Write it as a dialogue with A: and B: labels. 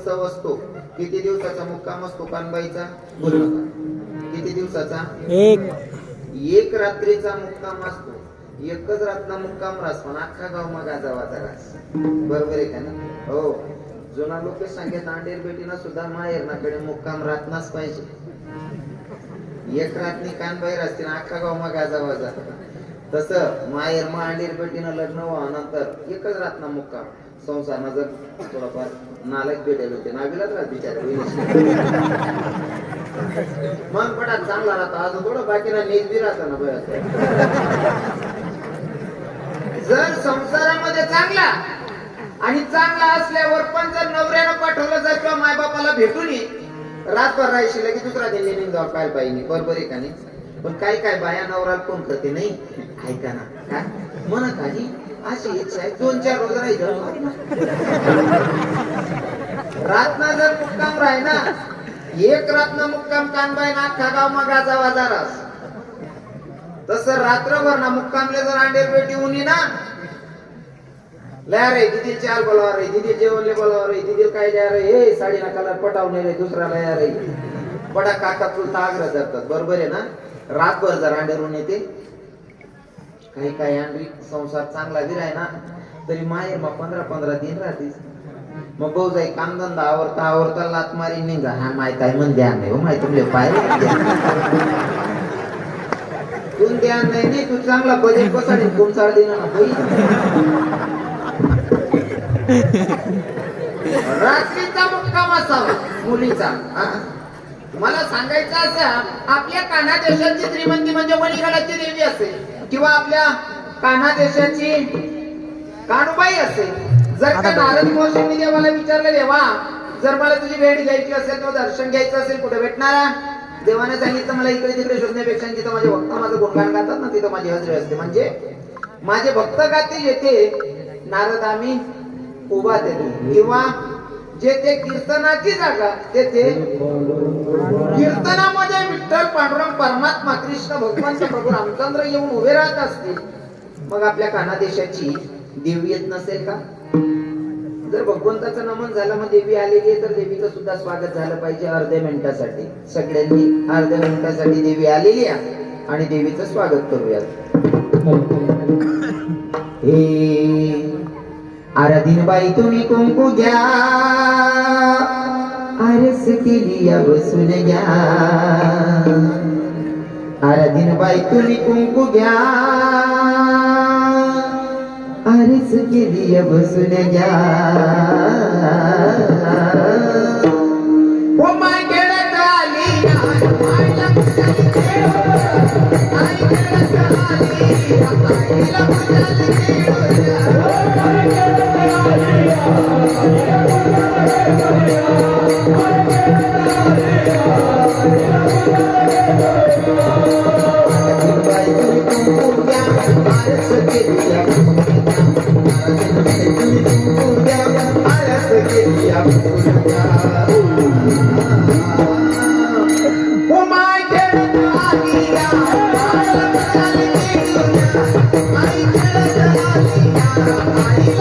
A: उत्सव असतो. किती दिवसाचा मुक्काम असतो कानबाईचा? बोलू नका. किती दिवसाचा? एक रात्रीचा मुक्काम असतो. एकच रात्र मुक्काम रास पण अख्खा गाव मग गाजावाचा रास. बरोबर आहे का ना? हो. जुना लोक सांगत अंडेर बेटीना सुद्धा माहेरनाकडे मुक्काम राहतनाच पाहिजे. एक रात्री कानबाई असते ना अख्खा गाव मग गाजावाजा. तसं माहेर मा अंडेर बेटीनं लग्न व्हानंतर एकच रात्र मुक्काम. संसार जर थोडाफार नालायक भेटेल होते नावीलाच राहत बिचारे. मन पडा चांगला राहता अजून थोडं बाकीला नेक बी राहता ना बरं. जर संसारामध्ये चांगला आणि चांगला असल्यावर पण जर नवऱ्यानं पाठवलं जर किंवा मायबापाला भेटून ये रातभर राहायची की दुसरा दिल्ली निघावर काय पाहिजे. बरोबर आहे का नाही? पण काय काय बाया नवराला कोण करते नाही. ऐका ना काय म्हणत आली अशी इच्छा आहे 2-4 रोज राहायचं. रातना जर मुक्काम राही ना एक रात्र मुक्काम कानबाई ना अख्खा गाव मग गाजावा जरास. तसं रात्रभर ना मुक्कामले जर अंडेर बेटी उनी ना लया रे दीदी चाल बोलवा रे दीदी जेवणले बोलवा रे दीदी काय द्या रे हे साडी ना कलर पटावणे रे दुसरा लया रे बडा काका चुलता आग्रह धरतात. बरोबर आहे ना? रातभर जर अंडेरून येते काही काही अंडी संसार चांगला बी राही ना तरी माहेर मग 15-15 दिन राहते. मग भाऊ जाई कामधंदा आवरता लात मारी निघा. हा माहित आहे म्हण ध्यान नाही हो माहिती तुमले पाहिजे तू ध्यान नाही तू चांगला बजेट कसा कोण चाळ देणार ना. रात्रीचा मुक्काम असावा मुलीचा. मला सांगायचं असं आपल्या कान्हा देशाची श्रीमंती म्हणजे मणिगडाची देवी असेल किंवा आपल्या कान्हा देशाची कानुबाई असेल. जर का नारद महर्षींनी देवाला विचारलं देवा जर मला तुझी भेट घ्यायची असेल किंवा दर्शन घ्यायचं असेल कुठे भेटणारा? देवाने सांगितलं मला इकडे तिकडे शोधण्यापेक्षा जिथं माझे भक्त माझं गुणगान गातात ना तिथं माझी हजेरी असते. म्हणजे माझे भक्त गाते येथे नारद आम्ही उभा देतो किंवा जेथे कीर्तनाची जागा तेथे कीर्तनामध्ये विठ्ठल पांडुरंग परमात्मा कृष्ण भगवान प्रभू रामचंद्र येऊन उभे राहत असतील. मग आपल्या कान्हा देशाची देवी येत नसेल का? जर भगवंताचं नमन झालं मग देवी आलेली आहे तर देवीचं सुद्धा स्वागत झालं पाहिजे. अर्ध्या मिनिटासाठी सगळ्यांनी अर्ध्या मिनिटासाठी देवी आलेली आहे आणि देवीचं स्वागत करूयात. हे आराधीन बाई तुम्ही कुंकू घ्या आरस केली बसून घ्या. आराधीन बाई तुम्ही कुंकू घ्या आरस केली बसून घ्या. ओ माय खेळत आली आईला मुलाली I